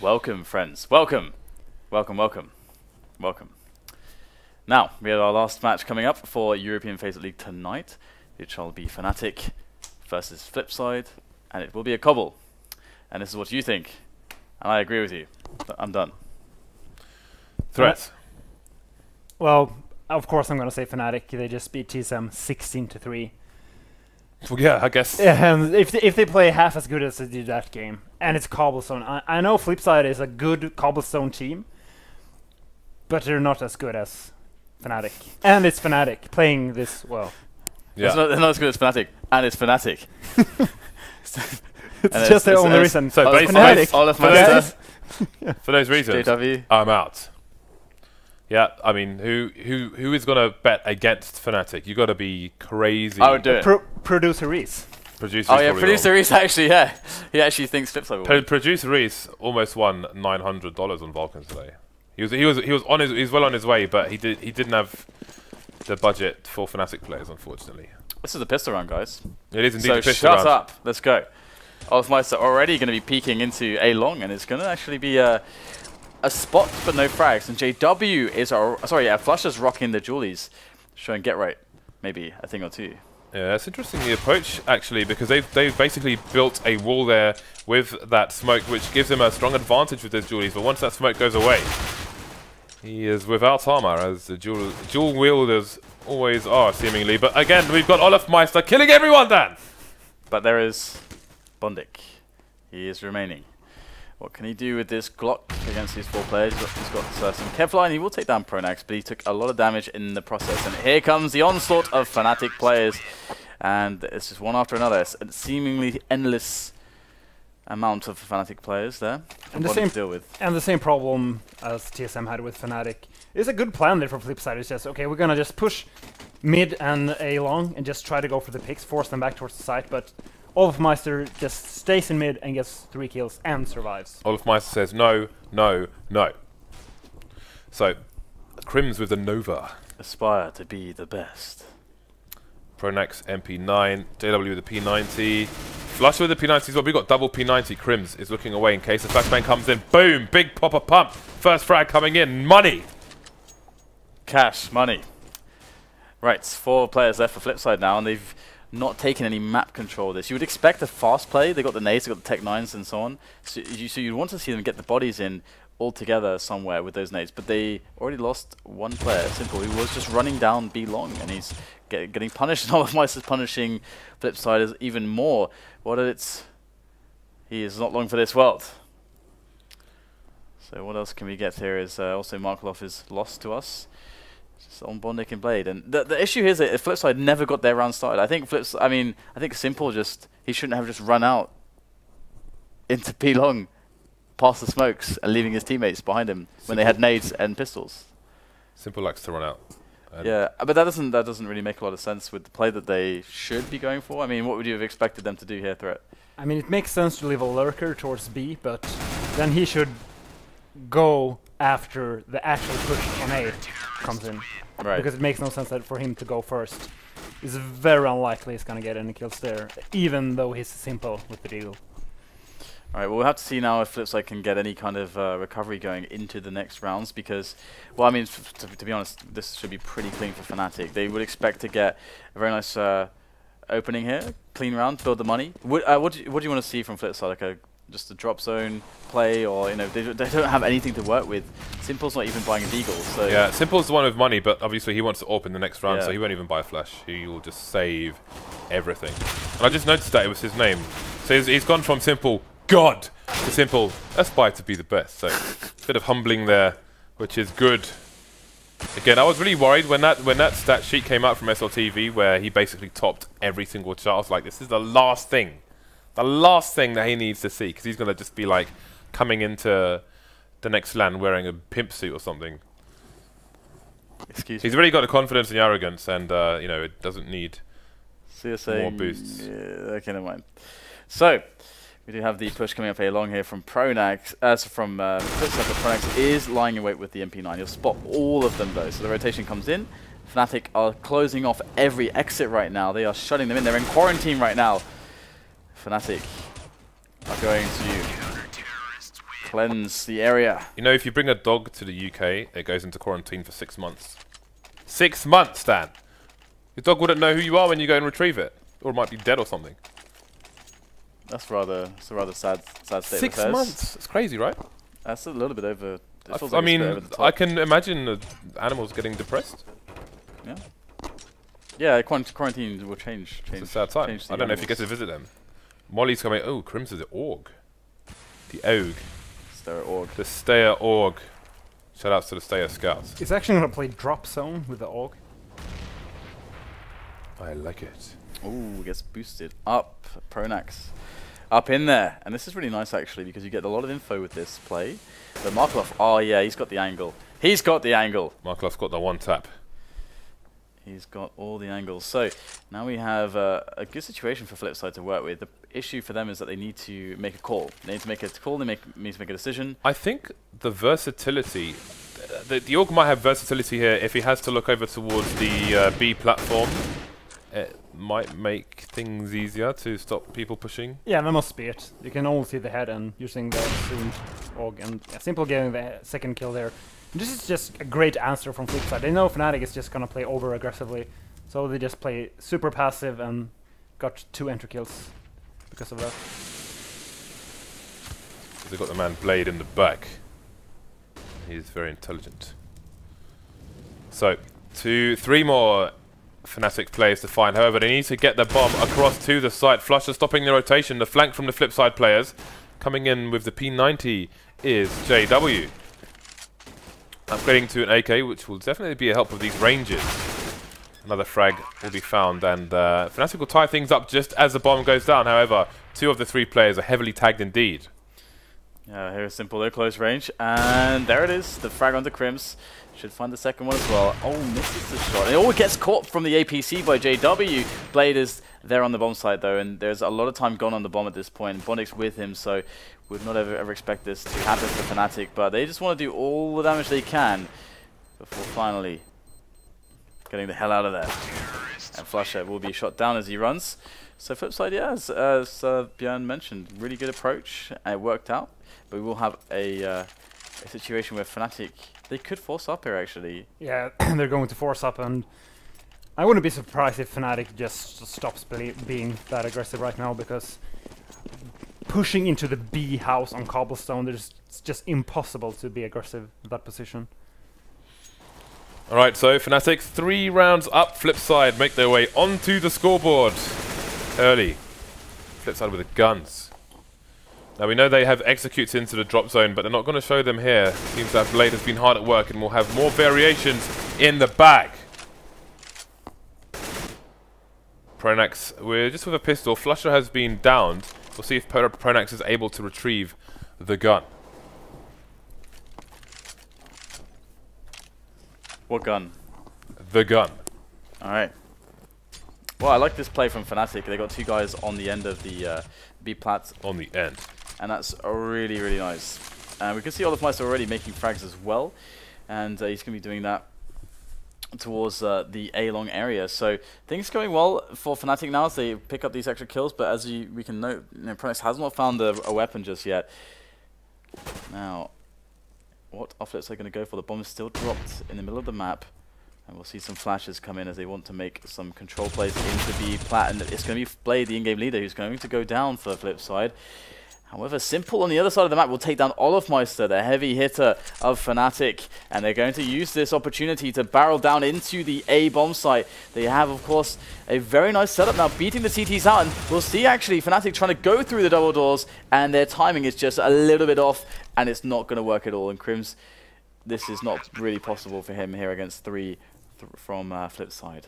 Welcome, friends. Welcome. Welcome, welcome. Welcome. Now, we have our last match coming up for European FACEIT League tonight. It shall be Fnatic versus Flipside, and it will be a cobble. And this is what you think. And I agree with you. I'm done. Threats. Well, of course I'm going to say Fnatic. They just beat TSM 16-3. Well, yeah, I guess. And if they play half as good as they did that game, and it's Cobblestone, I know Flipside is a good Cobblestone team, but they're not as good as Fnatic. And it's Fnatic playing this well. Yeah. They're not as good as Fnatic, and it's Fnatic. It's just the only reason. So Fnatic. Olofmeister. For those reasons, JW. I'm out. Yeah, I mean, who is gonna bet against Fnatic? You got to be crazy. I would do it. Producer Reese. Producer oh yeah, Producer Reese actually, yeah, he actually thinks Flipside will win. Producer Reese almost won $900 on Vulcan today. He was well on his way, but he didn't have the budget for Fnatic players, unfortunately. This is the pistol round, guys. It is indeed so the pistol round. shut up. Let's go. Olofmeister already going to be peeking into A long, and it's going to actually be a spot but no frags. And JW is flusha's rocking the Julies, showing get right, maybe a thing or two. Yeah, it's interesting the approach actually, because they've basically built a wall there with that smoke, which gives him a strong advantage with those Julies. But once that smoke goes away, he is without armor, as the dual wielders always are seemingly. But again, we've got olofmeister killing everyone, Dan. But there is bondik. He is remaining. What can he do with this Glock against these four players? He's got some Kevlar, and he will take down pronax, but he took a lot of damage in the process. And here comes the onslaught of Fnatic players. And it's just one after another. It's a seemingly endless amount of Fnatic players there. And the same problem as TSM had with Fnatic. It's a good plan there for Flipside. It's just, okay, we're going to just push mid and A long and just try to go for the picks, force them back towards the site, but olofmeister just stays in mid and gets 3 kills and survives. olofmeister says no, no, no. So, KRIMZ with the Nova. Aspire to be the best. pronax MP9, JW with the P90. flusha with the P90 as well. We've got double P90. KRIMZ is looking away in case the flashbang comes in. Boom! Big popper pump. First frag coming in. Money! Cash, money. Right, 4 players left for Flipside now, and they've not taken any map control of this. You would expect a fast play. They got the nades, they got the Tech 9s and so on. So you'd want to see them get the bodies in all together somewhere with those nades. But they already lost one player, Simple, who was just running down B long, and he's getting punished. And olofmeister's punishing Flipside even more. He is not long for this world. So what else can we get here is also Markelov is lost to us. Just on bondik and Blade, and the issue here is that Flipside never got their round started. I think Simple he shouldn't have just run out into P long, past the smokes, and leaving his teammates behind him when they had nades and pistols. Simple likes to run out. Yeah, but that doesn't really make a lot of sense with the play that they should be going for. I mean, what would you have expected them to do here, Threat? I mean, it makes sense to leave a lurker towards B, but then he should go after the actual push on A comes in. Right. Because it makes no sense for him to go first. It's very unlikely he's going to get any kills there, even though he's Simple with the deal. Alright, well, we'll have to see now if Flipside can get any kind of recovery going into the next rounds, because, well, I mean, to be honest, this should be pretty clean for Fnatic. They would expect to get a very nice opening here, clean round, build the money. What do you want to see from Flipside? Like just a drop zone play, or they don't have anything to work with. Simple's not even buying a deagle, so yeah, Simple's the one with money, but obviously he wants to AWP in the next round, so he won't even buy a flash. He will just save everything. And I just noticed that it was his name, so he's gone from Simple God to Simple Aspire to be the best. So a bit of humbling there, which is good. Again, I was really worried when that stat sheet came out from SLTV, where he basically topped every single chart. I was like, this is the last thing that he needs to see, because he's going to just be like coming into the next LAN wearing a pimp suit or something. Excuse He's me. already got the confidence and the arrogance, and it doesn't need more boosts. Yeah, okay, never mind. So we do have the push coming up A long here from pronax, from Flipside, but pronax is lying in wait with the MP9. You'll spot all of them though, so the rotation comes in. Fnatic are closing off every exit right now. They are shutting them in. They're in quarantine right now. Fnatic are going to cleanse the area. You know, if you bring a dog to the UK, it goes into quarantine for 6 months. 6 months, Dan! Your dog wouldn't know who you are when you go and retrieve it. Or it might be dead or something. It's a rather sad state of 6 affairs. months? It's crazy, right? That's a little bit over... I mean, I can imagine animals getting depressed. Yeah. Yeah, quarantine will change. It's a sad time. I don't know if you get to visit them. Molly's coming. Oh, KRIMZ is the org. The OG. Stayer org. The Stayer org. Shout outs to the Stayer scouts. It's actually going to play drop zone with the org. I like it. Ooh, gets boosted up. Pronax. Up in there. And this is really nice actually because you get a lot of info with this play. But Markelov, oh yeah, he's got the angle. He's got the angle. Markelov's got the one tap. He's got all the angles. So now we have a good situation for Flipside to work with. The issue for them is that they need to make a call. They need to make a call, they need to make a decision. I think the versatility, the org might have versatility here if he has to look over towards the B platform. It might make things easier to stop people pushing. Yeah, that must be it. You can only see the head and using the zoomed org and simple getting the second kill there. And this is just a great answer from Flipside. They know Fnatic is just gonna play over aggressively, so they just play super passive and got 2 entry kills because of that. They've got the man Blade in the back. He's very intelligent. So, 3 more Fnatic players to find. However, they need to get the bomb across to the site. flusha stopping the rotation. The flank from the Flipside players. Coming in with the P90 is JW. Upgrading to an AK, which will definitely be a help with these ranges. Another frag will be found, and Fnatic will tie things up just as the bomb goes down. However, 2 of the 3 players are heavily tagged indeed. Yeah, here's simple, they're close range, and there it is. The frag onto KRIMZ. Should find the second one as well. Oh, misses the shot. It all gets caught from the APC by JW. Blade is there on the bomb site though, and there's a lot of time gone on the bomb at this point. Bondik's with him, so would not ever expect this to happen for Fnatic, but they just want to do all the damage they can before finally getting the hell out of there. And flusha will be shot down as he runs. So Flipside, yeah, as Björn mentioned, really good approach. It worked out, but we will have a situation where Fnatic, they could force up here actually. Yeah, they're going to force up, and I wouldn't be surprised if Fnatic just stops being that aggressive right now, because pushing into the B house on Cobblestone, it's just impossible to be aggressive in that position. Alright, so Fnatic 3 rounds up. Flipside make their way onto the scoreboard early. Flipside with the guns. Now we know they have executes into the drop zone, but they're not going to show them here. Seems that Blade has been hard at work and will have more variations in the back. Pronax, we're just with a pistol. flusha has been downed. We'll see if Pronax is able to retrieve the gun. What gun? The gun. Alright. Well, I like this play from Fnatic. They got 2 guys on the end of the B plat. On the end. And that's really, really nice. And we can see olofmeister already making frags as well. And he's going to be doing that towards the A-long area. So things going well for Fnatic now as they pick up these extra kills. But as we can note, Pronax has not found a weapon just yet. Now, what are Flipside going to go for? The bomb is still dropped in the middle of the map. And we'll see some flashes come in as they want to make some control plays into the plat. And it's going to be Blade, the in-game leader, who's going to go down for Flipside. However, Simple on the other side of the map will take down olofmeister, the heavy hitter of Fnatic. And they're going to use this opportunity to barrel down into the A bomb site. They have, of course, a very nice setup now, beating the CTs out. And we'll see, actually, Fnatic trying to go through the double doors. And their timing is just a little bit off. And it's not going to work at all. And KRIMZ, this is not really possible for him here against 3 from Flipside.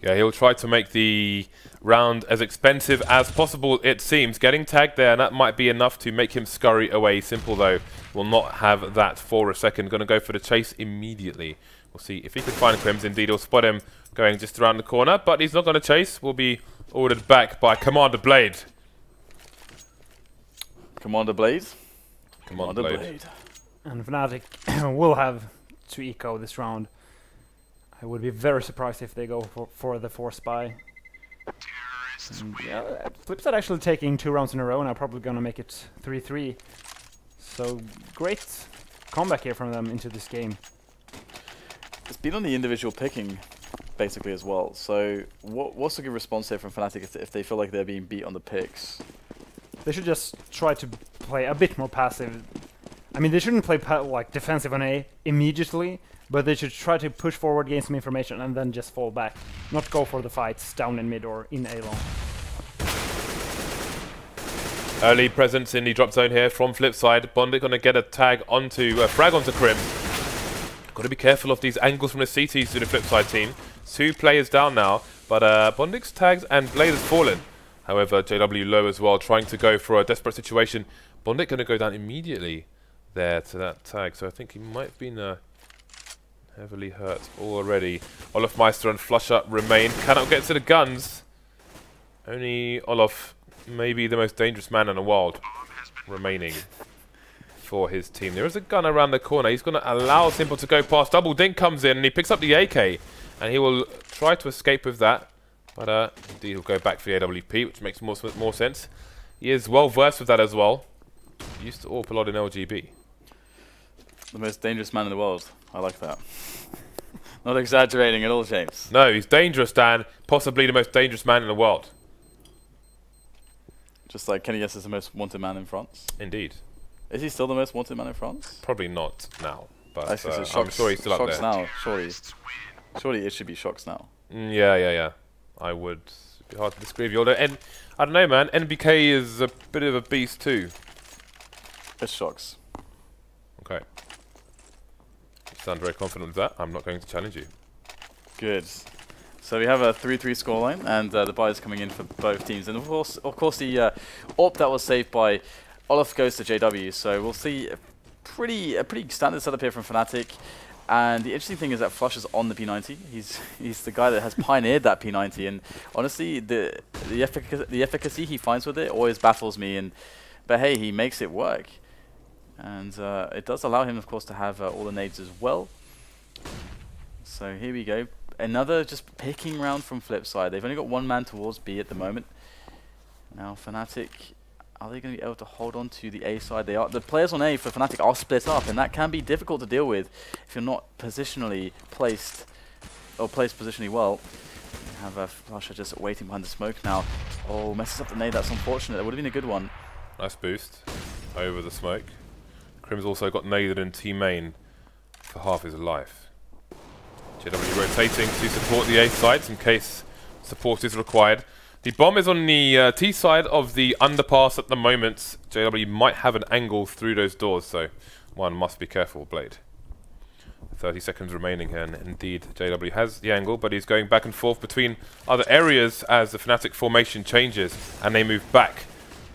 Yeah, he'll try to make the round as expensive as possible, it seems. Getting tagged there, and that might be enough to make him scurry away. Simple, though, will not have that for a second. Going to go for the chase immediately. We'll see if he can find KRIMZ. Indeed, he'll spot him going just around the corner, but he's not going to chase. Will be ordered back by Commander Blade. Commander Blade. Commander Blade. And Fnatic will have to eco this round. I would be very surprised if they go for the force buy. Yeah, Flipside actually taking 2 rounds in a row now, probably gonna make it 3-3. So great comeback here from them into this game. It's been on the individual picking, basically, as well. So what's a good response here from Fnatic if they feel like they're being beat on the picks? They should just try to play a bit more passive. I mean, they shouldn't play like defensive on A immediately, but they should try to push forward, gain some information, and then just fall back. Not go for the fights down in mid or in A long. Early presence in the drop zone here from Flipside. bondik going to get a tag onto, frag onto KRIMZ. Got to be careful of these angles from the CTs to the Flipside team. 2 players down now, but bondik's tags and Blade has fallen. However, JW low as well, trying to go for a desperate situation. bondik going to go down immediately there to that tag, so I think he might have been heavily hurt already. olofmeister and flusha remain. Cannot get to the guns. Only Olof, maybe the most dangerous man in the world, remaining for his team. There is a gun around the corner. He's going to allow Simple to go past. Double Dink comes in and he picks up the AK, and he will try to escape with that. But indeed he'll go back for the AWP, which makes more sense. He is well versed with that as well. He used to AWP a lot in LGB. The most dangerous man in the world. I like that. Not exaggerating at all, James. No, he's dangerous, Dan. Possibly the most dangerous man in the world. Just like Kenny Yes is the most wanted man in France. Indeed. Is he still the most wanted man in France? Probably not now, but Shocks, I'm sure he's still up there. Now, surely. Surely it should be Shocks now. Yeah. I would. It'd be hard to disagree with you. Although, I don't know, man. NBK is a bit of a beast too. It's Shocks. Okay. You sound very confident with that. I'm not going to challenge you. Good. So we have a 3-3 scoreline, and the buy is coming in for both teams. And of course, the AWP that was saved by Olof goes to JW. So we'll see a pretty standard setup here from Fnatic. And the interesting thing is that flusha's on the P90. He's the guy that has pioneered that P90. And honestly, the efficacy he finds with it always baffles me. But hey, he makes it work. And it does allow him, of course, to have all the nades as well. So here we go. Another just picking round from Flipside. They've only got 1 man towards B at the moment. Now Fnatic, are they going to be able to hold on to the A side? They are. The players on A for Fnatic are split up, and that can be difficult to deal with if you're not positionally placed or placed positionally well. You have a flusha just waiting behind the smoke now. Oh, messes up the nade. That's unfortunate. That would have been a good one. Nice boost over the smoke. KRIMZ also got naded in T main for half his life. JW rotating to support the A sides in case support is required. The bomb is on the T side of the underpass at the moment. JW might have an angle through those doors, so one must be careful, Blade. 30 seconds remaining here, and indeed JW has the angle, but he's going back and forth between other areas as the Fnatic formation changes and they move back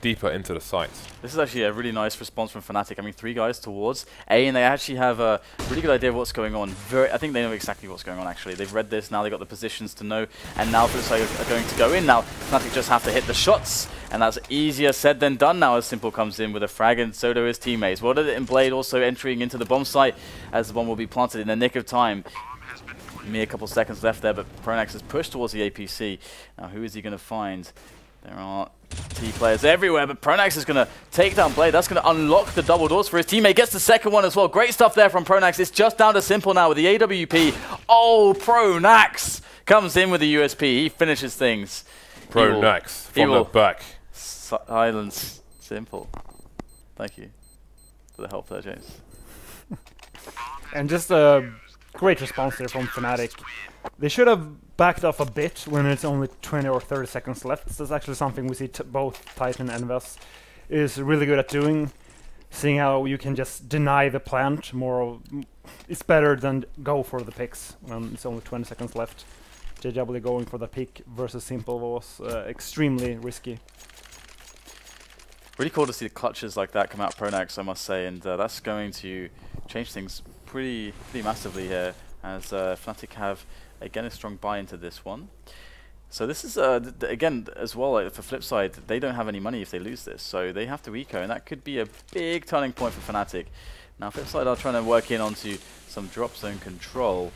deeper into the site. This is actually a really nice response from Fnatic. I mean, 3 guys towards A, and they actually have a really good idea of what's going on. I think they know exactly what's going on, actually. They've read this, now they've got the positions to know, and now Flipside are going to go in. Now, Fnatic just have to hit the shots, and that's easier said than done now as Simple comes in with a frag, and so do his teammates. WorldEdit and Blade also entering into the bomb site, as the bomb will be planted in the nick of time. Mere couple seconds left there, but pronax has pushed towards the APC. Now, who is he going to find? There are T players everywhere, but pronax is going to take down Blade. That's going to unlock the double doors for his teammate. Gets the second one as well. Great stuff there from pronax. It's just down to Simple now with the AWP. Oh, pronax comes in with the USP. He finishes things. pronax from the back. Silence Simple. Thank you for the help there, James. And just a great response there from Fnatic. They should have backed off a bit when it's only 20 or 30 seconds left. This is actually something we see both Titan and Vess is really good at doing. Seeing how you can just deny the plant more. It's better than go for the picks when it's only 20 seconds left. JW going for the pick versus Simple was extremely risky. Really cool to see the clutches like that come out pronax, I must say, and that's going to change things pretty massively here, as Fnatic have again a strong buy into this one. So this is again as well, like, for Flipside, they don't have any money if they lose this, so they have to eco, and that could be a big turning point for Fnatic. Now Flipside are trying to work in onto some drop zone control.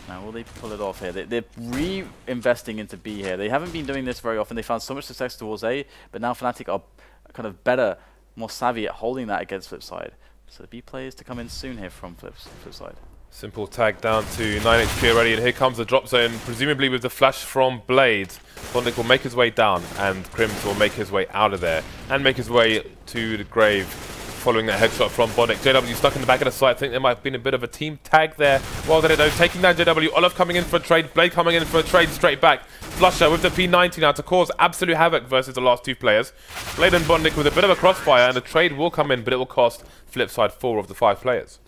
Now will they pull it off here? They're re-investing into B here. They haven't been doing this very often. They found so much success towards A, but now Fnatic are kind of better more savvy at holding that against Flipside. So the B players to come in soon here from Flipside. Simple tag down to 9 HP already, and here comes the drop zone, presumably with the flash from Blade. bondik will make his way down, and KRIMZ will make his way out of there, and make his way to the grave, following that headshot from bondik. JW stuck in the back of the site. I think there might have been a bit of a team tag there. Well, they don't know. Taking down JW. Olof coming in for a trade. Blade coming in for a trade straight back. flusha with the P90 now to cause absolute havoc versus the last two players. Blade and bondik with a bit of a crossfire, and the trade will come in, but it will cost Flipside 4 of the 5 players.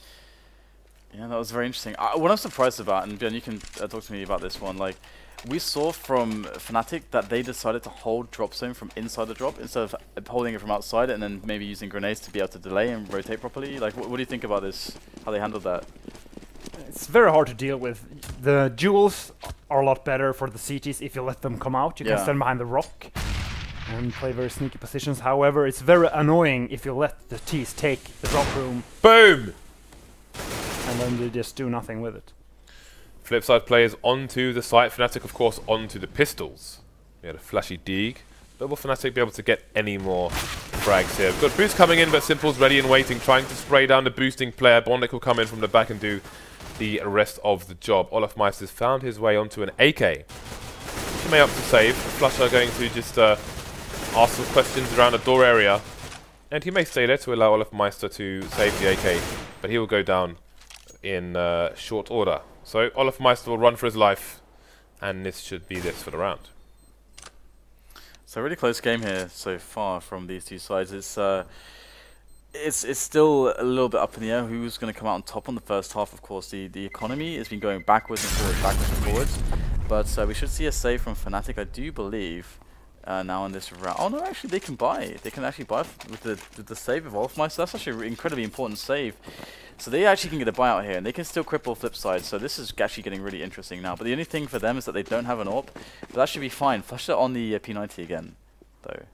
Yeah, that was very interesting. What I'm surprised about, and Björn, you can talk to me about this one, like, we saw from Fnatic that they decided to hold drop zone from inside the drop instead of holding it from outside and then maybe using grenades to be able to delay and rotate properly. Like, what do you think about this, how they handled that? It's very hard to deal with. The jewels are a lot better for the CTs if you let them come out. You can stand behind the rock and play very sneaky positions. However, it's very annoying if you let the Ts take the drop room. Boom! And then they just do nothing with it. Flipside players onto the site. Fnatic, of course, onto the pistols. We had a flashy dig. But will Fnatic be able to get any more frags here? We've got boost coming in, but Simple's ready and waiting, trying to spray down the boosting player. bondik will come in from the back and do the rest of the job. olofmeister's found his way onto an AK. He may opt to save. flusha going to just ask some questions around the door area. And he may stay there to allow olofmeister to save the AK. But he will go down in short order. So olofmeister will run for his life, and this should be this for the round. So really close game here so far from these two sides. It's still a little bit up in the air who's going to come out on top on the first half. Of course, the economy has been going backwards and forwards, backwards and forwards. But we should see a save from Fnatic, I do believe, now in this round. Oh no, actually they can buy. They can actually buy with the save of olofmeister. That's actually an incredibly important save. So they actually can get a buyout here, and they can still cripple Flipside. So this is actually getting really interesting now. But the only thing for them is that they don't have an AWP. But that should be fine. flusha on the P90 again, though.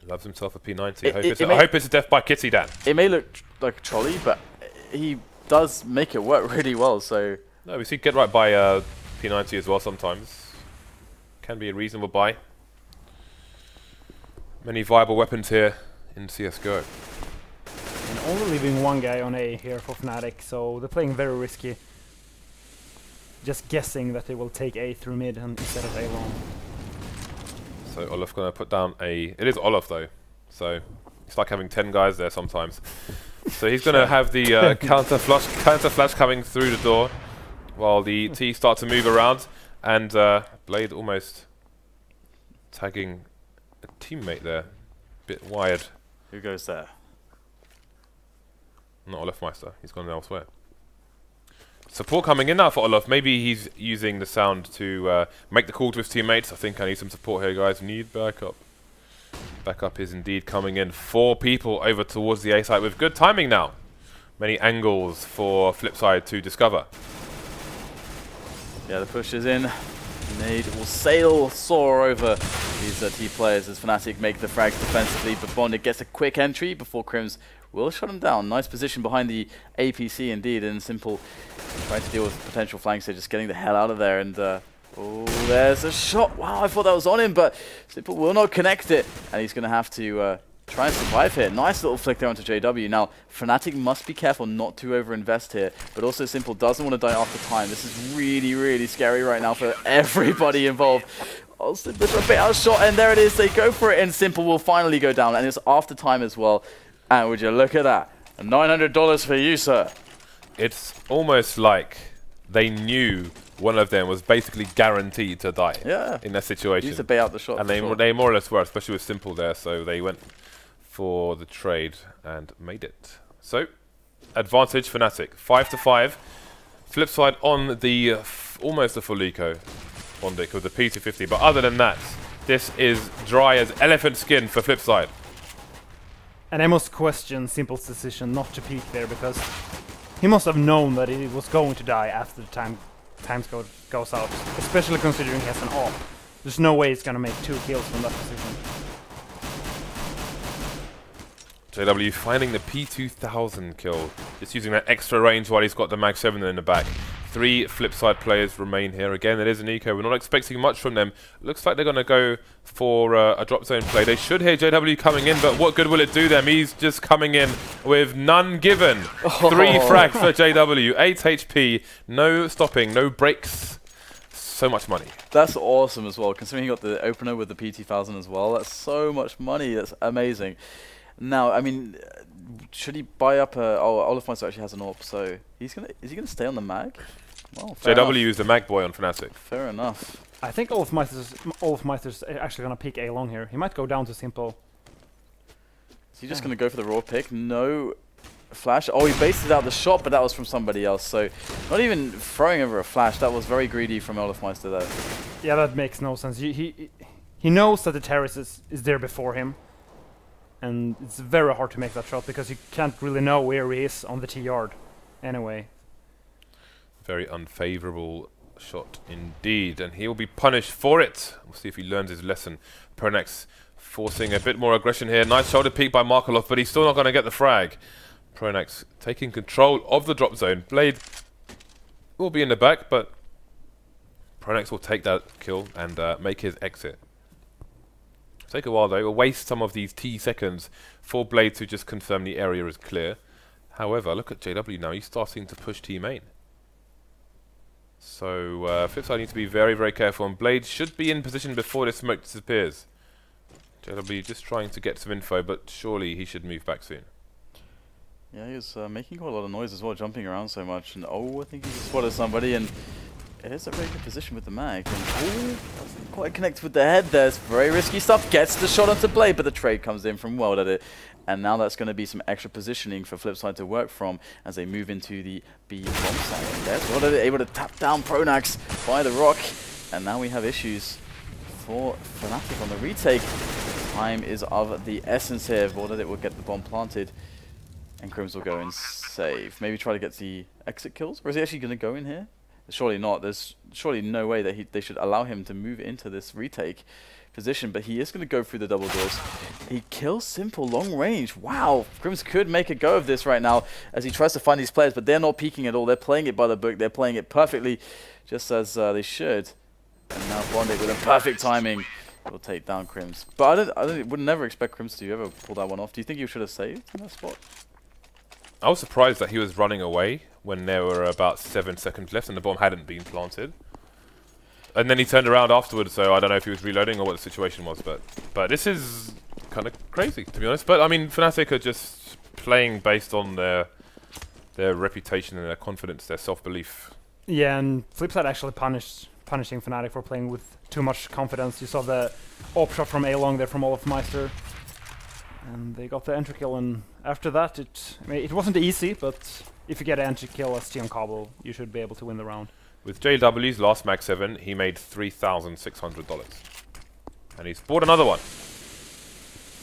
Loves himself a P90. I hope it's a death by Kitty, Dan. It may look like a trolley, but he does make it work really well. So no, we see get right by P90 as well sometimes. Can be a reasonable buy. Many viable weapons here in CSGO. And only leaving one guy on A here for Fnatic, so they're playing very risky. Just guessing that they will take A through mid instead of A long. So Olof gonna put down a... It is Olof though, so it's like having 10 guys there sometimes. So he's gonna have the counter flash coming through the door while the T start to move around, and Blade almost tagging a teammate there. Bit wired. who goes there? Not olofmeister, he's gone elsewhere. Support coming in now for Olof. Maybe he's using the sound to make the call to his teammates. I think I need some support here, guys. Need backup. Backup is indeed coming in. 4 people over towards the A site with good timing now. Many angles for Flipside to discover. Yeah, the push is in. Nade will soar over these T players as Fnatic make the frags defensively, but bondik gets a quick entry before KRIMZ will shut him down. Nice position behind the APC indeed, and Simple trying to deal with potential flanks, so just getting the hell out of there. And oh, there's a shot. Wow, I thought that was on him, but Simple will not connect it, and he's going to have to try and survive here. Nice little flick there onto JW. Now, Fnatic must be careful not to overinvest here, but also Simple doesn't want to die after time. This is really, really scary right now for everybody involved. Oh, Simple's a bit outshot, and there it is. They go for it, and Simple will finally go down, and it's after time as well. And would you look at that? $900 for you, sir. It's almost like they knew one of them was basically guaranteed to die in that situation. Used to bait out the shot. And they more or less were, especially with Simple there, so they went for the trade and made it. So, advantage Fnatic, 5-5. Flipside on the almost a full eco bondik with the P250, but other than that, this is dry as elephant skin for Flipside. And I must question Simple's decision not to peek there, because he must have known that he was going to die after the time goes out, especially considering he has an AWP. There's no way he's going to make 2 kills from that position. JW finding the P2000 kill, just using that extra range while he's got the Mag 7 in the back. 3 Flipside players remain here. Again, it is an eco. We're not expecting much from them. Looks like they're going to go for a drop zone play. They should hear JW coming in, but what good will it do them? He's just coming in with none given. 3 frags for JW, 8 HP, no stopping, no breaks. So much money. That's awesome as well, considering he got the opener with the PT1000 as well. That's so much money. That's amazing. Now, I mean, should he buy up a... Oh, olofmeister actually has an AWP, so is he gonna stay on the mag? Well, JW is the mag boy on Fnatic. Fair enough. I think olofmeister's actually gonna pick A long here. He might go down to simple. Is he just gonna go for the raw pick? No flash. Oh, he baited out the shot, but that was from somebody else. So not even throwing over a flash. That was very greedy from olofmeister there. Yeah, that makes no sense. He knows that the terrace is there before him. And it's very hard to make that shot because you can't really know where he is on the T-yard. Anyway. Very unfavorable shot indeed, and he will be punished for it. We'll see if he learns his lesson. pronax forcing a bit more aggression here. Nice shoulder peek by Markelov, but he's still not going to get the frag. pronax taking control of the drop zone. Blade will be in the back, but pronax will take that kill and make his exit. Take a while though, we'll waste some of these T seconds for Blade to just confirm the area is clear. However, look at JW now, he's starting to push T main. So Flipside needs to be very, very careful, and Blade should be in position before this smoke disappears. JW just trying to get some info, but surely he should move back soon. Yeah, he was making quite a lot of noise as well, jumping around so much, and oh, I think he spotted somebody, and it is a very good position with the mag, and oh, doesn't quite connect with the head there. It's very risky stuff. Gets the shot onto Blade, but the trade comes in from WorldEdit, and now that's going to be some extra positioning for Flipside to work from as they move into the B bomb side. And there's WorldEdit able to tap down pronax by the rock, and now we have issues for Fnatic on the retake. Time is of the essence here. WorldEdit will get the bomb planted, and KRIMZ will go and save. Maybe try to get the exit kills, or is he actually going to go in here? Surely not. There's surely no way that they should allow him to move into this retake position, but he is going to go through the double doors. He kills simple long range. Wow, KRIMZ could make a go of this right now as he tries to find these players, but they're not peeking at all. They're playing it by the book. They're playing it perfectly, just as they should. And now bondik with a perfect timing will take down KRIMZ. But I would never expect KRIMZ to ever pull that one off. Do you think you should have saved in that spot? I was surprised that he was running away when there were about 7 seconds left and the bomb hadn't been planted. And then he turned around afterwards, so I don't know if he was reloading or what the situation was, but this is kind of crazy, to be honest. But I mean, Fnatic are just playing based on their reputation and their confidence, their self-belief. Yeah, and Flipside actually punishing Fnatic for playing with too much confidence. You saw the AWP shot from A long there from olofmeister. And they got the entry kill, and after that, it wasn't easy, but if you get an entry kill as T on Cobble, you should be able to win the round. With JW's last Mag 7, he made $3,600. And he's bought another one.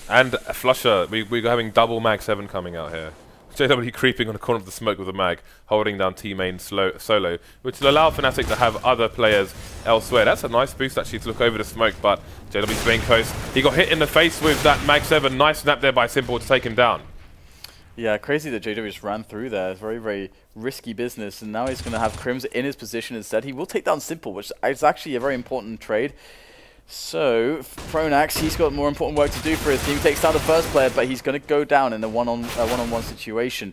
And a flusha. We're having double Mag 7 coming out here. JW creeping on the corner of the smoke with a mag, holding down T main solo, which will allow Fnatic to have other players elsewhere. That's a nice boost actually to look over the smoke, but JW's being close. He got hit in the face with that Mag 7. Nice snap there by Simple to take him down. Yeah, crazy that JW just ran through there. It's very, very risky business, and now he's going to have KRIMZ in his position instead. He will take down Simple, which is actually a very important trade. So, pronax, he's got more important work to do for his team. He takes down the first player, but he's going to go down in a one-on-one situation.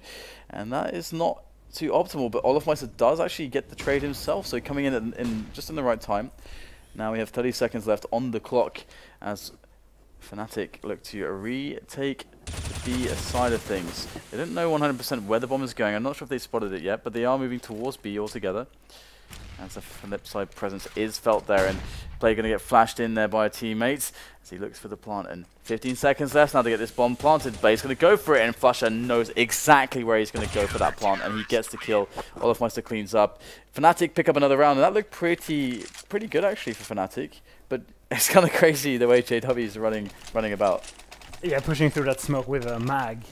And that is not too optimal, but olofmeister does actually get the trade himself, so coming in just in the right time. Now we have 30 seconds left on the clock as Fnatic look to retake the B side of things. They don't know 100% where the bomb is going. I'm not sure if they spotted it yet, but they are moving towards B altogether. As the Flipside presence is felt there, and play going to get flashed in there by a teammate as he looks for the plant. And 15 seconds left now to get this bomb planted, but he's going to go for it, and flusha knows exactly where he's going to go for that plant, and he gets the kill. olofmeister cleans up. Fnatic pick up another round, and that looked pretty good actually for Fnatic, but it's kind of crazy the way JW is running about. Yeah, pushing through that smoke with a mag.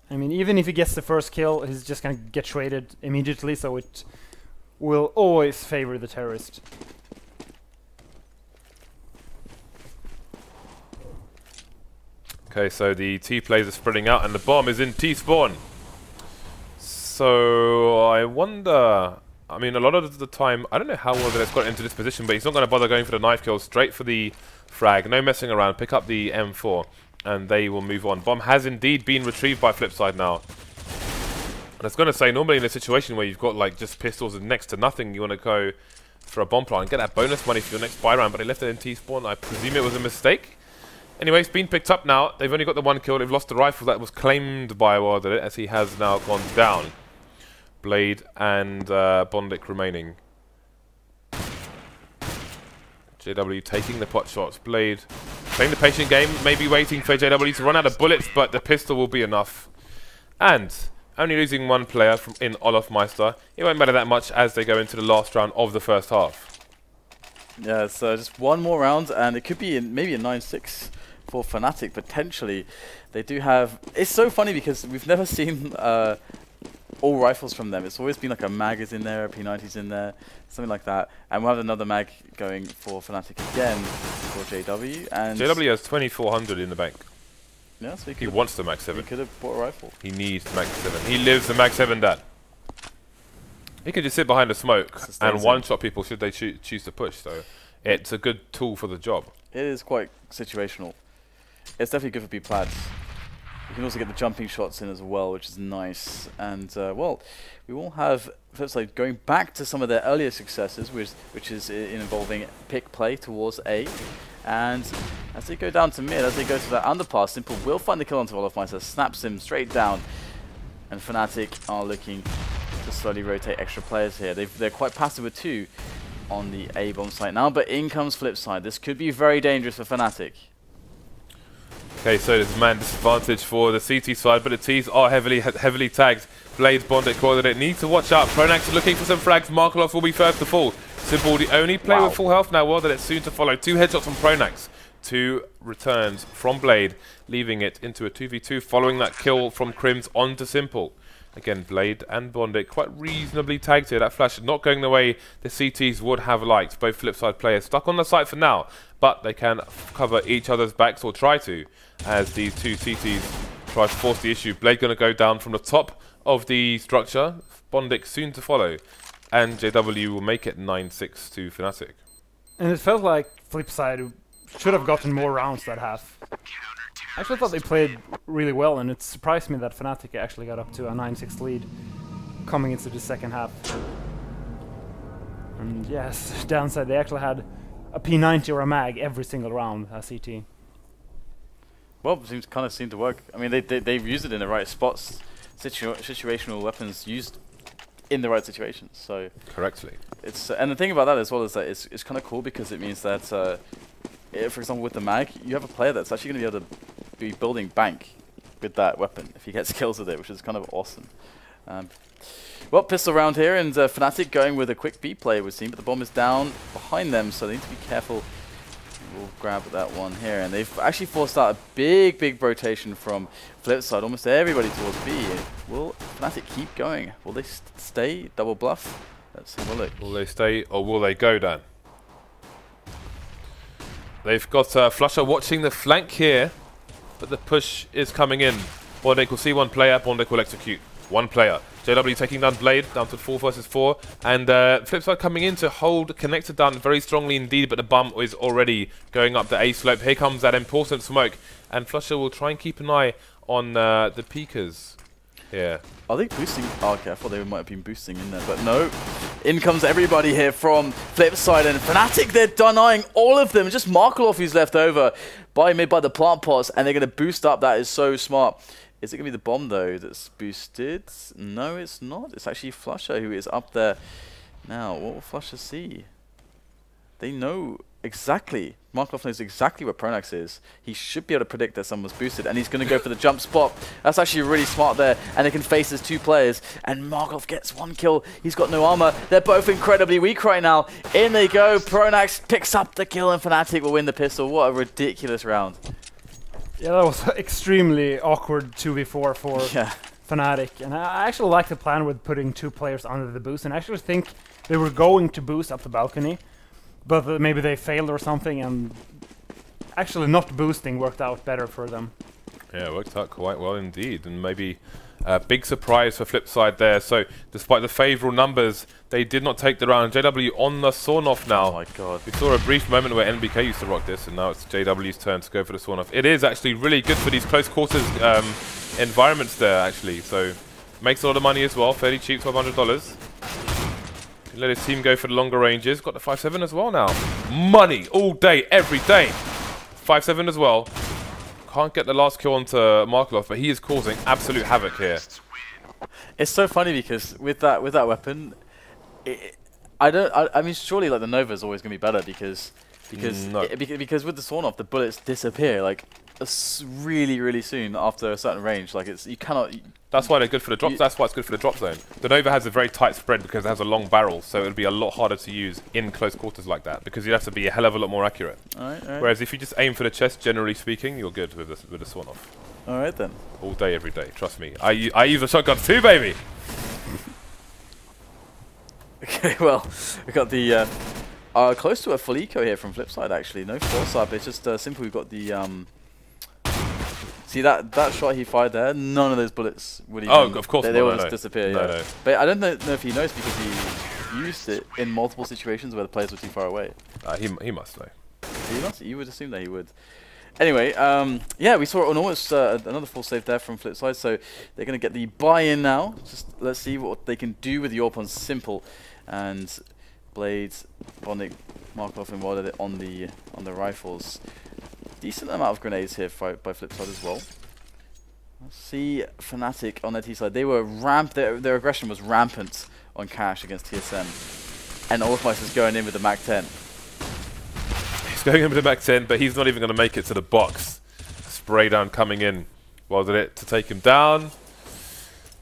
I mean, even if he gets the first kill, he's just going to get traded immediately, so it will always favor the terrorist. Okay, so the T players are spreading out and the bomb is in T spawn. So I wonder I mean, a lot of the time, I don't know how well that's got into this position, but he's not going to bother going for the knife kill, straight for the frag, no messing around, pick up the M4, and they will move on. Bomb has indeed been retrieved by Flipside now. And I was going to say, normally in a situation where you've got like just pistols and next to nothing, you want to go for a bomb plant and get that bonus money for your next buy round, but they left it in T-spawn. I presume it was a mistake. Anyway, it's been picked up now. They've only got the 1 kill. They've lost the rifle that was claimed by WorldEdit, as he has now gone down. Blade and bondik remaining. JW taking the pot shots. Blade playing the patient game, maybe waiting for JW to run out of bullets, but the pistol will be enough. And only losing 1 player in olofmeister. It won't matter that much as they go into the last round of the first half. Yeah, so just 1 more round, and it could be maybe a 9-6 for Fnatic, potentially. They do have... It's so funny because we've never seen all rifles from them. It's always been like a mag is in there, a P90's in there, something like that. And we'll have another mag going for Fnatic again for JW. And JW has 2,400 in the bank. Yeah, so he wants the mag 7. He could have bought a rifle. He needs the mag 7. He lives the mag 7, Dad. He can just sit behind the smoke and one-shot people should they choose to push. So it's a good tool for the job. It is quite situational. It's definitely good for B-Plads. You can also get the jumping shots in as well, which is nice. And, well, we will have Flipside going back to some of their earlier successes, which is involving pick play towards A. And as they go down to mid, as they go to that underpass, Simple will find the kill onto olofmeister, snaps him straight down. And Fnatic are looking to slowly rotate extra players here. They're quite passive with 2 on the A bomb site now, but in comes Flipside. This could be very dangerous for Fnatic. Okay, so there's man disadvantage for the CT side, but the T's are heavily tagged. Blade, bondik, WorldEdit need to watch out. Pronax looking for some frags. Markelov will be first to fall. Simple, the only player with full health now. WorldEdit soon to follow. 2 headshots from Pronax. 2 returns from Blade, leaving it into a 2v2 following that kill from KRIMZ onto Simple. Again, Blade and bondik quite reasonably tagged here. That flash not going the way the CTs would have liked. Both Flipside players stuck on the site for now, but they can cover each other's backs, or try to, as these 2 CTs try to force the issue. Blade going to go down from the top of the structure. bondik soon to follow, and JW will make it 9-6 to Fnatic. And it felt like Flipside should have gotten more rounds that half. I actually thought they played really well, and it surprised me that Fnatic actually got up to a 9-6 lead coming into the second half. And yes, downside, they actually had a P90 or a mag every single round as CT. Well, it kind of seemed to work. I mean, they've used it in the right spots. Situational weapons used in the right situations. So correctly. It's and the thing about that as well is that it's kind of cool because it means that, for example, with the mag, you have a player that's actually going to be able to be building bank with that weapon if he gets kills with it, which is kind of awesome. Well, pistol round here, and Fnatic going with a quick B play, it would seem, but the bomb is down behind them, so they need to be careful. We'll grab that one here, and they've actually forced out a big rotation from Flipside, almost everybody towards B. Will Fnatic keep going? Will they stay? Double bluff? Let's have a look. Will they stay, or will they go, Dan? They've got flusha watching the flank here, but the push is coming in. bondik will see 1 player, bondik will execute 1 player. JW taking down Blade, down to 4 versus 4, and Flipside coming in to hold connected down very strongly indeed, but the bum is already going up the A slope. Here comes that important smoke, and flusha will try and keep an eye on the peekers here. Are they boosting? Oh, okay, I thought they might have been boosting in there, but no. In comes everybody here from Flipside, and Fnatic, they're denying all of them. Just Markelov who's left over by mid by the plant pots, and they're going to boost up. That is so smart. Is it going to be the bomb, though, that's boosted? No, it's not. It's actually flusha who is up there. Now, what will flusha see? They know exactly. Markelov knows exactly where Pronax is. He should be able to predict that someone's boosted, and he's going to go for the jump spot. That's actually really smart there, and they can face his 2 players, and Markelov gets 1 kill. He's got no armor. They're both incredibly weak right now. In they go. Pronax picks up the kill, and Fnatic will win the pistol. What a ridiculous round. Yeah, that was extremely awkward 2v4 for Fnatic, and I actually like the plan with putting 2 players under the boost, and I actually think they were going to boost up the balcony, but maybe they failed or something, and actually not boosting worked out better for them. Yeah, it worked out quite well indeed, and maybe Big surprise for Flipside there. So despite the favourable numbers, they did not take the round. JW on the Sawn-Off now. Oh my god. We saw a brief moment where NBK used to rock this, and now it's JW's turn to go for the Sawn-Off. It is actually really good for these close quarters environments there, actually. So makes a lot of money as well. Fairly cheap, $1,200. Let his team go for the longer ranges. Got the 5-7 as well now. Money all day, every day. 5-7 as well. Can't get the last kill onto Markelov, but he is causing absolute havoc here. It's so funny because with that weapon, I mean, surely like the Nova is always going to be better because with the Sawn-Off the bullets disappear like really soon after a certain range. Like you cannot. That's why they're good for the drop. That's why it's good for the drop zone. The Nova has a very tight spread because it has a long barrel, so it'll be a lot harder to use in close quarters like that because you have to be a hell of a lot more accurate. All right. Whereas if you just aim for the chest, generally speaking, you're good with the Sawn-Off. All right then. All day, every day. Trust me. I use a shotgun too, baby. Okay, well, we got the close to a full eco here from Flipside. Actually, no force up. It's just simple. We've got the see that shot he fired there. None of those bullets would even. Oh, of course. They all just disappear. No. But I don't know if he knows because he used it in multiple situations where the players were too far away. He must know. He must. You would assume that he would. Anyway, yeah, we saw an almost another full save there from Flipside, so they're going to get the buy-in now. Just let's see what they can do with the AWP on Simple and Blades, bondik, Markelov and WorldEdit on the rifles. Decent amount of grenades here by Flipside as well. Let's see Fnatic on their T side. They were their aggression was rampant on Cash against TSM, and olofmeister's going in with the Mac 10. He's going in with the Mac 10, but he's not even going to make it to the box. Spray down coming in. WorldEdit to take him down.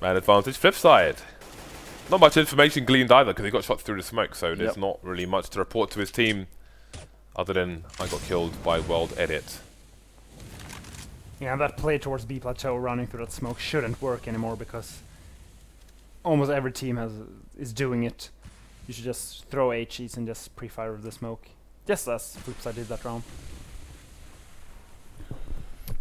Man advantage Flipside. Not much information gleaned either because he got shot through the smoke, so there's not really much to report to his team other than I got killed by WorldEdit. Yeah, that play towards B plateau running through that smoke shouldn't work anymore because almost every team is doing it. You should just throw HEs and just pre-fire with the smoke. Just as Flipside did that round.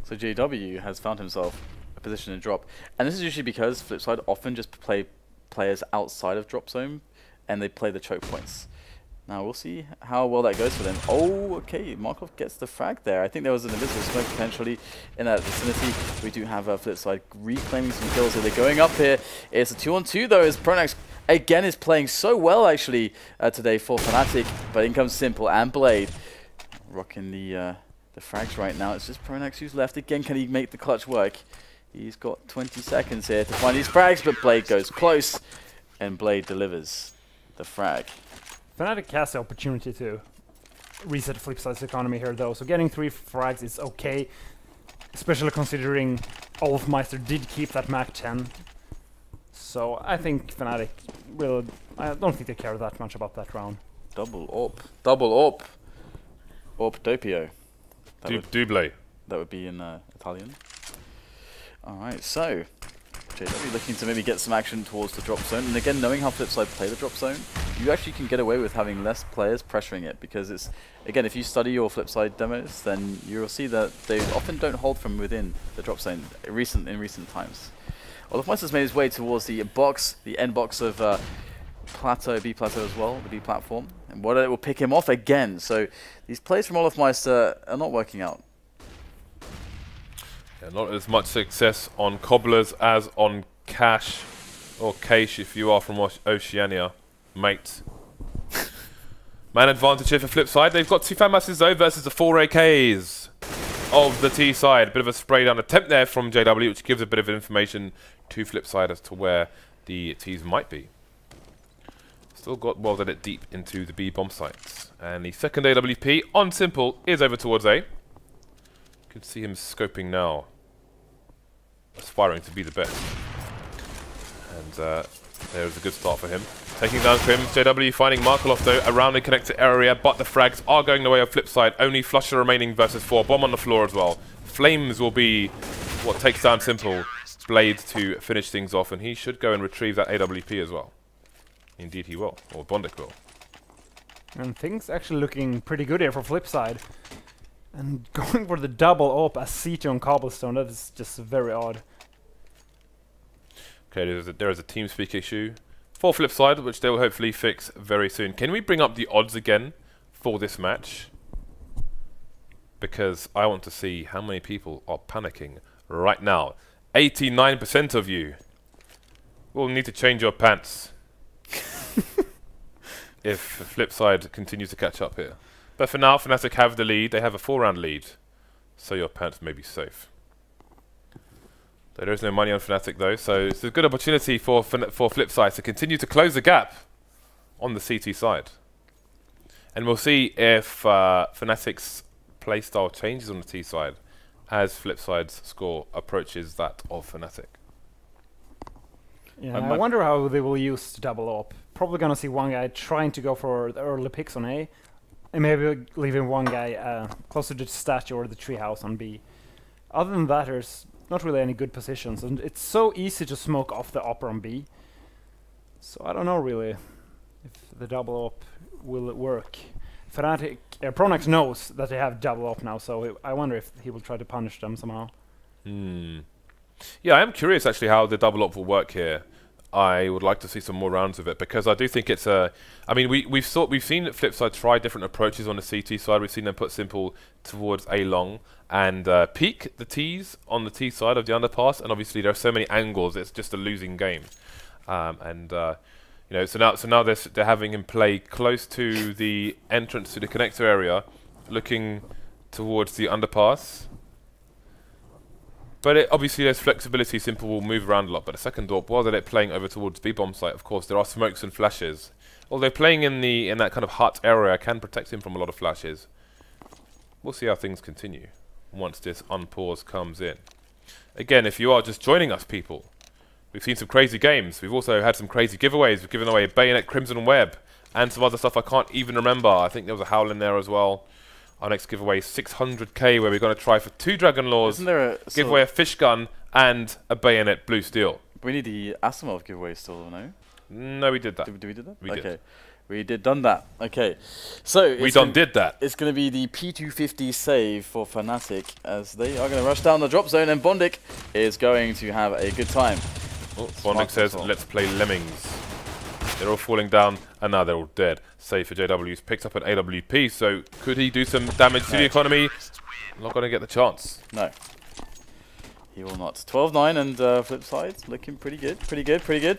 So JW has found himself a position in drop, and this is usually because Flipside often just play players outside of drop zone and they play the choke points. Now we'll see how well that goes for them. Oh, okay, Markelov gets the frag there. I think there was an invisible smoke potentially in that vicinity. We do have Flipside reclaiming some kills, so they're going up here. It's a 2-on-2 though, as pronax again is playing so well actually today for Fnatic, but in comes Simple and Blade. Rocking the frags right now. It's just pronax who's left. Again, can he make the clutch work? He's got 20 seconds here to find these frags, but Blade goes close, and Blade delivers the frag. Fnatic has the opportunity to reset Flipside's economy here though, so getting 3 frags is okay, especially considering olofmeister did keep that Mac 10. So I think Fnatic will, I don't think they care that much about that round. Double AWP. AWP doppio. Double. That would be in Italian. Alright, so JW looking to maybe get some action towards the drop zone, and again, knowing how Flipside play the drop zone, you actually can get away with having less players pressuring it, because it's, again, if you study your Flipside demos, then you'll see that they often don't hold from within the drop zone in recent times. olofmeister's made his way towards the box, the end box of plateau, B plateau as well, the B platform, and WorldEdit will pick him off again, so these plays from olofmeister are not working out. Yeah, not as much success on Cobblers as on Cash, or Cash if you are from Oceania, mate. Man advantage here for Flipside. They've got 2 fan masses though versus the 4 AKs of the T side. Bit of a spray down attempt there from JW, which gives a bit of information to Flipside as to where the T's might be. Still got WorldEdit deep into the B bomb sites. And the second AWP on Simple is over towards A. You can see him scoping now, aspiring to be the best. And there's a good start for him. Taking down KRIMZ, JW finding Markelov though around the connector area, but the frags are going the way of Flipside. Only flusha remaining versus 4. Bomb on the floor as well. Flames will be what takes down Simple. Blade to finish things off, and he should go and retrieve that AWP as well. Indeed he will, or bondik will. And things actually looking pretty good here for Flipside. And going for the double AWP as CT on Cobblestone, that is just very odd. Okay, there is a TeamSpeak issue for Flipside, which they will hopefully fix very soon. Can we bring up the odds again for this match? Because I want to see how many people are panicking right now. 89% of you will need to change your pants if Flipside continues to catch up here. But for now, Fnatic have the lead. They have a 4-round lead, so your pants may be safe. There is no money on Fnatic though, so it's a good opportunity for Flipside to continue to close the gap on the CT side. And we'll see if Fnatic's playstyle changes on the T side as Flipside's score approaches that of Fnatic. Yeah, I wonder how they will use double up. Probably gonna see one guy trying to go for the early picks on A, and maybe leaving one guy closer to the statue or the treehouse on B. Other than that, there's not really any good positions, and it's so easy to smoke off the upper on B. So I don't know really if the double up will work. Fnatic, pronax knows that they have double up now, so I wonder if he will try to punish them somehow. Yeah, I am curious actually how the double up will work here. I would like to see some more rounds of it because I do think it's a. I mean, we've seen Flipside try different approaches on the CT side. We've seen them put simple towards A long and peak the T's on the T side of the underpass. And obviously there are so many angles; it's just a losing game. You know, so now they're having him play close to the entrance to the connector area, looking towards the underpass. But obviously there's flexibility, Simple will move around a lot, but the second AWP, while they're playing over towards B-bomb site, of course, there are smokes and flashes. Although playing in that kind of hut area can protect him from a lot of flashes. We'll see how things continue once this unpause comes in. Again, if you are just joining us, people, we've seen some crazy games. We've also had some crazy giveaways. We've given away a Bayonet Crimson Web and some other stuff I can't even remember. I think there was a Howl in there as well. Our next giveaway is 600k, where we're going to try for 2 Dragon Laws, Isn't there a give away a fish gun, and a Bayonet Blue Steel. We need the Asimov giveaway still, no? No, we did that. Did we do that? We okay. did. We done that. Okay. So we did that. It's going to be the P250 save for Fnatic as they are going to rush down the drop zone, and bondik is going to have a good time. Oh, bondik says, let's play Lemmings. They're all falling down, and now they're all dead. Save for JW's picked up an AWP, so could he do some damage to the economy? Not going to get the chance. No. He will not. 12-9 and Flipside looking pretty good,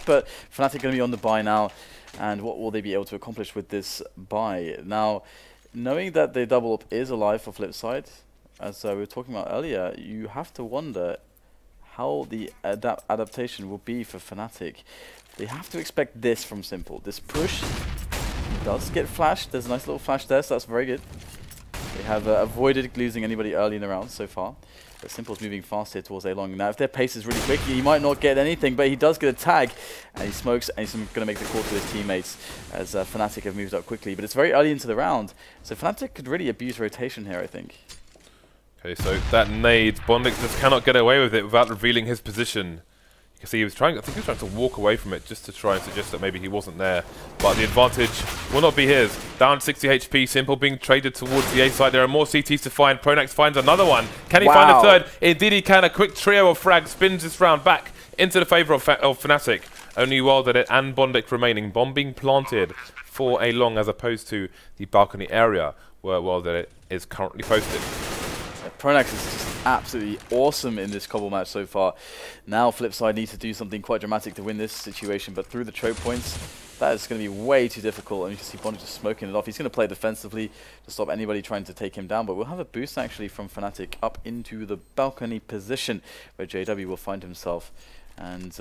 but Fnatic going to be on the buy now, and what will they be able to accomplish with this buy? Now, knowing that the double up is alive for Flipside, as we were talking about earlier, you have to wonder how the adaptation will be for Fnatic. They have to expect this from Simple. This push does get flashed. There's a nice little flash there, so that's very good. They have avoided losing anybody early in the round so far. But Simple's moving fast here towards A-Long. Now, if their pace is really quick, he might not get anything, but he does get a tag. And he smokes, and he's going to make the call to his teammates as Fnatic have moved up quickly. But it's very early into the round, so Fnatic could really abuse rotation here, I think. Okay, so that nade, bondik just cannot get away with it without revealing his position. You can see he was trying, I think he was trying to walk away from it just to try and suggest that maybe he wasn't there. But the advantage will not be his. Down 60 HP, Simple being traded towards the A side. There are more CTs to find. Pronax finds another one. Can he find a third? Indeed he can. A quick trio of frags spins this round back into the favour of Fnatic. Only WorldEdit and bondik remaining. Bomb being planted for A long as opposed to the balcony area where WorldEdit is currently posted. Pronax is just absolutely awesome in this Cobble match so far. Now Flipside needs to do something quite dramatic to win this situation, but through the choke points, that is going to be way too difficult. And you can see bondik just smoking it off. He's going to play defensively to stop anybody trying to take him down, but we'll have a boost actually from Fnatic up into the balcony position where JW will find himself. And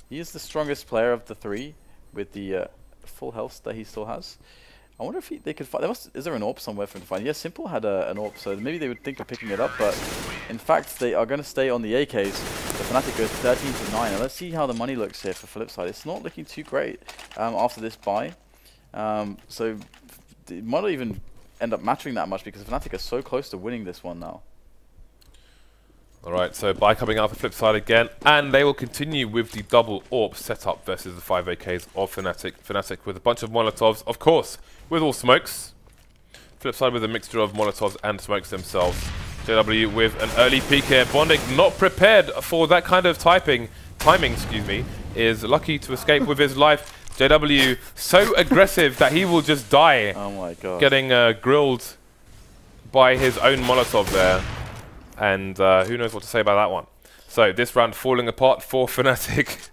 he is the strongest player of the three with the full health that he still has. I wonder if they could find. Is there an AWP somewhere for him to find? Yeah, Simple had an AWP, so maybe they would think of picking it up, but in fact they are going to stay on the AKs. The Fnatic goes 13-9, and let's see how the money looks here for Flipside. It's not looking too great after this buy, so it might not even end up mattering that much because Fnatic are so close to winning this one now. Alright, so buy coming out for Flipside again, and they will continue with the double AWP setup versus the 5 AKs of Fnatic. Fnatic with a bunch of Molotovs, of course, with all smokes. Flipside with a mixture of Molotovs and smokes themselves. JW with an early peek here. bondik not prepared for that kind of timing, excuse me. is lucky to escape with his life. JW so aggressive that he will just die. Oh my god. Getting grilled by his own Molotov there. And who knows what to say about that one. So this round falling apart for Fnatic.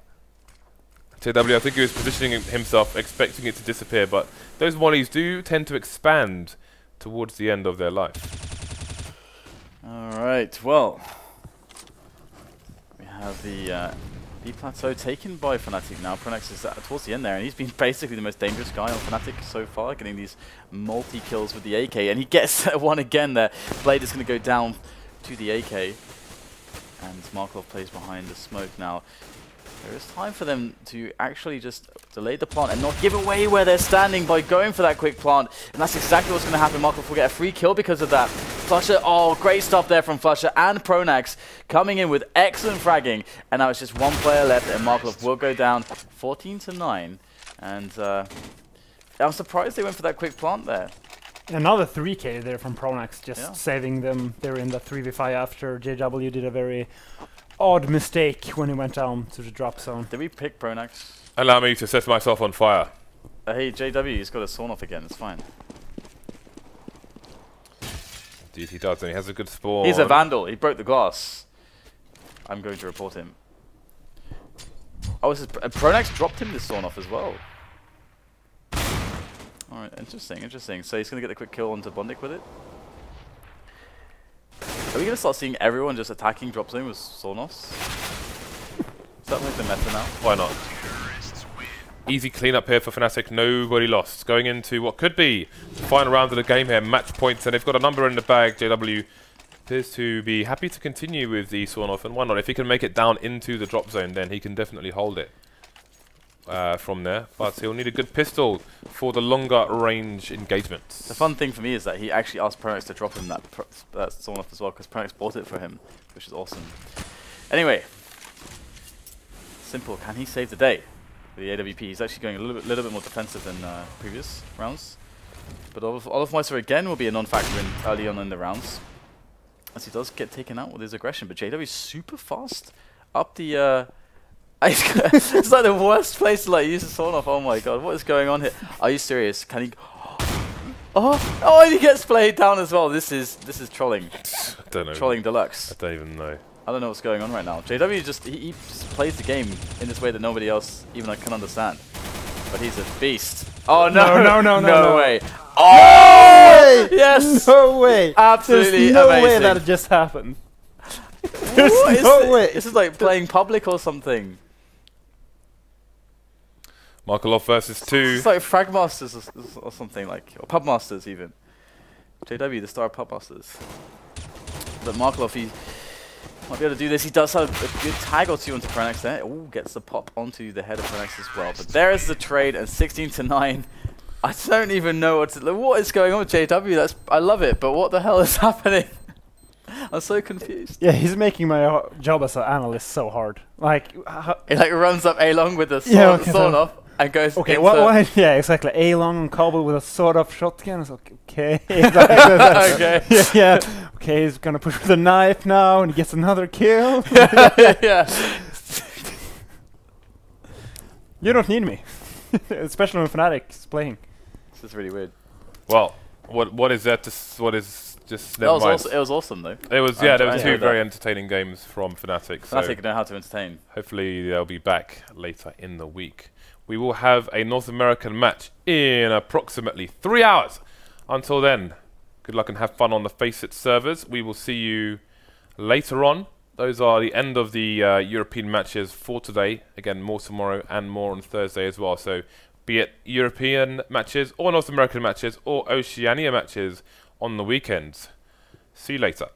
JW, I think he was positioning himself, expecting it to disappear, but those mollies do tend to expand towards the end of their life. Alright, well, we have the B plateau taken by Fnatic now. Pronax is towards the end there, and he's been basically the most dangerous guy on Fnatic so far, getting these multi-kills with the AK, and he gets one again there. Blade is going to go down to the AK, and Markelov plays behind the smoke now. There is time for them to actually just delay the plant and not give away where they're standing by going for that quick plant. And that's exactly what's going to happen. Markelov will get a free kill because of that. flusha, oh, great stuff there from flusha and pronax coming in with excellent fragging. And now it's just one player left and Markelov will go down 14-9. And I'm surprised they went for that quick plant there. Another 3k there from pronax, just saving them. They were in the 3v5 after JW did a very odd mistake when he went down to the drop zone. Did we pick pronax? Allow me to set myself on fire. Hey, JW, he's got a sawn off again, it's fine. Indeed he does, and he has a good spawn. He's a vandal, he broke the glass. I'm going to report him. Oh, pronax dropped him this sawn off as well. Alright, interesting, interesting. So he's going to get the quick kill onto bondik with it. Are we going to start seeing everyone just attacking drop zone with sawn-offs? Is that like the meta now? Why not? Easy cleanup here for Fnatic, nobody lost. Going into what could be the final round of the game here, match points, and they've got a number in the bag. JW appears to be happy to continue with the sawn-off, and why not? If he can make it down into the drop zone, then he can definitely hold it from there. But he'll need a good pistol for the longer range engagements. The fun thing for me is that he actually asked pronax to drop him that sawn-off as well, because pronax bought it for him, which is awesome. Anyway, simple, can he save the day? The AWP, he's actually going a little bit more defensive than previous rounds. But olofmeister again will be a non-factor in early on in the rounds, as he does get taken out with his aggression. But JW is super fast up the. It's like the worst place to like use a sawn off. Oh my god, what is going on here? Are you serious? Can he? Oh, and he gets played down as well. This is trolling. I don't know. Trolling deluxe. I don't even know. I don't know what's going on right now. JW he just plays the game in this way that nobody else even can understand. But he's a beast. Oh no way. Oh no yes. No way. Absolutely There's no amazing. way that it just happened. There's no way. This is like playing public or something. Markelov versus 2. It's like Fragmasters or something, like, or Pubmasters even. JW, the star of Pubmasters. But Markelov, he might be able to do this. He does have a good tag or two onto pronax there. Ooh, gets the pop onto the head of pronax as well. But there is the trade, and 16-9. I don't even know what is going on with JW. I love it, but what the hell is happening? I'm so confused. Yeah, he's making my job as an analyst so hard. Like, he like runs up A-long with a sawn off. And goes what? Yeah, exactly. A-long and Cobble with a sawed-off shotgun. It's okay. Okay. Yeah. Okay, he's gonna push with a knife now, and he gets another kill. Yeah. You don't need me, especially when Fnatic's playing. This is really weird. Well, what is that? What is just? It was awesome though. It was there were two very entertaining games from Fnatic. Fnatic know how to entertain. Hopefully they'll be back later in the week. We will have a North American match in approximately 3 hours. Until then, good luck and have fun on the FACEIT servers. We will see you later on. Those are the end of the European matches for today. Again, more tomorrow and more on Thursday as well. So be it European matches or North American matches or Oceania matches on the weekends. See you later.